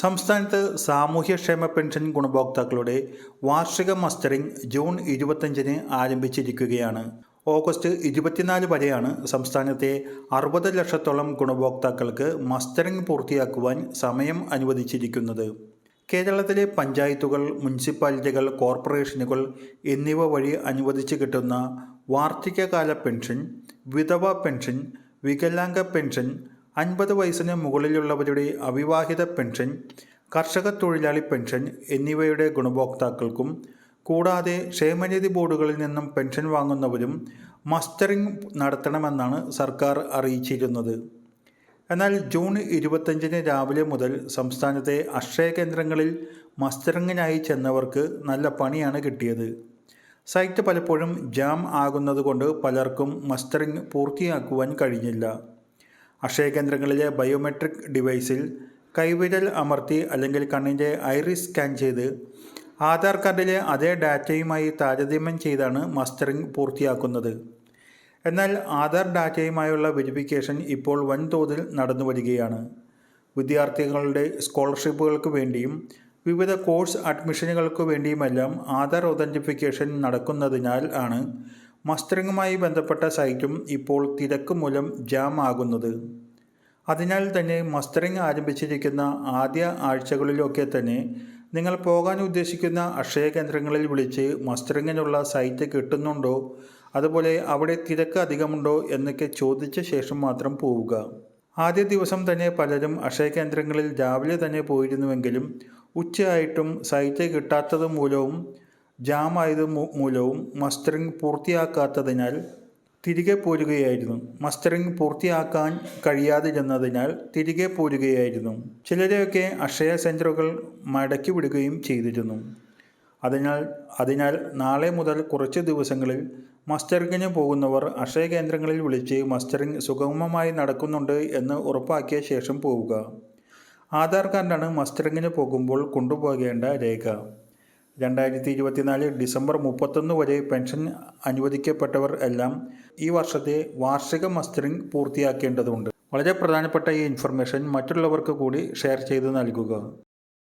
സംസ്ഥാനത്ത് സാമൂഹ്യക്ഷേമ പെൻഷൻ ഗുണഭോക്താക്കളുടെ വാർഷിക മസ്റ്ററിംഗ് ജൂൺ 25-ന് ആരംഭിച്ചിരിക്കുകയാണ്. ഓഗസ്റ്റ് 24 വരെയാണ് സംസ്ഥാനത്തെ 60 ലക്ഷത്തോളം ഗുണഭോക്താക്കൾക്ക് മസ്റ്ററിംഗ് പൂർത്തിയാക്കുവാൻ സമയം അനുവദിച്ചിരിക്കുന്നത്. കേരളത്തിലെ പഞ്ചായത്തുകൾ, മുനിസിപ്പാലിറ്റികൾ, കോർപ്പറേഷനുകൾ എന്നിവ വഴി അനുവദിച്ചു കിട്ടുന്ന വാർദ്ധക്യകാല പെൻഷൻ, വിധവ പെൻഷൻ, വികലാംഗ പെൻഷൻ, 50 വയസ്സിന് മുകളിലുള്ളവരുടെ അവിവാഹിത പെൻഷൻ, കർഷക തൊഴിലാളി പെൻഷൻ എന്നിവയുടെ ഗുണഭോക്താക്കൾക്കും കൂടാതെ ക്ഷേമനിധി ബോർഡുകളിൽ നിന്നും പെൻഷൻ വാങ്ങുന്നവരും മസ്റ്ററിംഗ് നടത്തണമെന്നാണ് സർക്കാർ അറിയിച്ചിരുന്നത്. എന്നാൽ ജൂൺ 25-ന് രാവിലെ മുതൽ സംസ്ഥാനത്തെ അക്ഷയ കേന്ദ്രങ്ങളിൽ മസ്റ്ററിങ്ങിനായി ചെന്നവർക്ക് നല്ല പണിയാണ് കിട്ടിയത്. സൈറ്റ് പലപ്പോഴും ജാം ആകുന്നതുകൊണ്ട് പലർക്കും മസ്റ്ററിംഗ് പൂർത്തിയാക്കുവാൻ കഴിഞ്ഞില്ല. അക്ഷയ കേന്ദ്രങ്ങളിലെ ബയോമെട്രിക് ഡിവൈസിൽ കൈവിരൽ അമർത്തി അല്ലെങ്കിൽ കണ്ണിൻ്റെ ഐറിസ് സ്കാൻ ചെയ്ത് ആധാർ കാർഡിലെ അതേ ഡാറ്റയുമായി താരതമ്യം ചെയ്താണ് മസ്റ്ററിംഗ് പൂർത്തിയാക്കുന്നത്. എന്നാൽ ആധാർ ഡാറ്റയുമായുള്ള വെരിഫിക്കേഷൻ ഇപ്പോൾ വൻതോതിൽ നടന്നു വരികയാണ്. വിദ്യാർത്ഥികളുടെ സ്കോളർഷിപ്പുകൾക്ക് വേണ്ടിയും വിവിധ കോഴ്സ് അഡ്മിഷനുകൾക്ക് വേണ്ടിയുമെല്ലാം ആധാർ ഒതൻറ്റിഫിക്കേഷൻ നടക്കുന്നതിനാൽ ആണ് മസ്റ്ററിങ്ങുമായി ബന്ധപ്പെട്ട സൈറ്റും ഇപ്പോൾ തിരക്ക് മൂലം ജാം ആകുന്നത്. അതിനാൽ തന്നെ മസ്റ്ററിംഗ് ആരംഭിച്ചിരിക്കുന്ന ആദ്യ ആഴ്ചകളിലൊക്കെ തന്നെ നിങ്ങൾ പോകാൻ ഉദ്ദേശിക്കുന്ന അക്ഷയ കേന്ദ്രങ്ങളിൽ വിളിച്ച് മസ്റ്ററിങ്ങിനുള്ള സൈറ്റ് കിട്ടുന്നുണ്ടോ, അതുപോലെ അവിടെ തിരക്ക് അധികമുണ്ടോ എന്നൊക്കെ ചോദിച്ച ശേഷം മാത്രം പോവുക. ആദ്യ ദിവസം തന്നെ പലരും അക്ഷയ കേന്ദ്രങ്ങളിൽ രാവിലെ തന്നെ പോയിരുന്നുവെങ്കിലും ഉച്ചയായിട്ടും സൈറ്റ് കിട്ടാത്തത് മൂലവും ജാമായത് മൂലവും മസ്റ്ററിംഗ് പൂർത്തിയാക്കാത്തതിനാൽ തിരികെ പോരുകയായിരുന്നു. മസ്റ്ററിംഗ് പൂർത്തിയാക്കാൻ കഴിയാതിരുന്നതിനാൽ തിരികെ പോരുകയായിരുന്നു. ചിലരെയൊക്കെ അക്ഷയ സെൻറ്ററുകൾ മടക്കി വിടുകയും ചെയ്തിരുന്നു. അതിനാൽ നാളെ മുതൽ കുറച്ച് ദിവസങ്ങളിൽ മസ്റ്ററിങ്ങിന് പോകുന്നവർ അക്ഷയ കേന്ദ്രങ്ങളിൽ വിളിച്ച് മസ്റ്ററിംഗ് സുഗമമായി നടക്കുന്നുണ്ട് എന്ന് ഉറപ്പാക്കിയ ശേഷം പോവുക. ആധാർ കാർഡാണ് മസ്റ്ററിങ്ങിന് പോകുമ്പോൾ കൊണ്ടുപോകേണ്ട രേഖ. 2024 ഡിസംബർ 31 വരെ പെൻഷൻ അനുവദിക്കപ്പെട്ടവർ എല്ലാം ഈ വർഷത്തെ വാർഷിക മസ്റ്ററിംഗ് പൂർത്തിയാക്കേണ്ടതുണ്ട്. വളരെ പ്രധാനപ്പെട്ട ഈ ഇൻഫർമേഷൻ മറ്റുള്ളവർക്ക് കൂടി ഷെയർ ചെയ്ത് നൽകുക.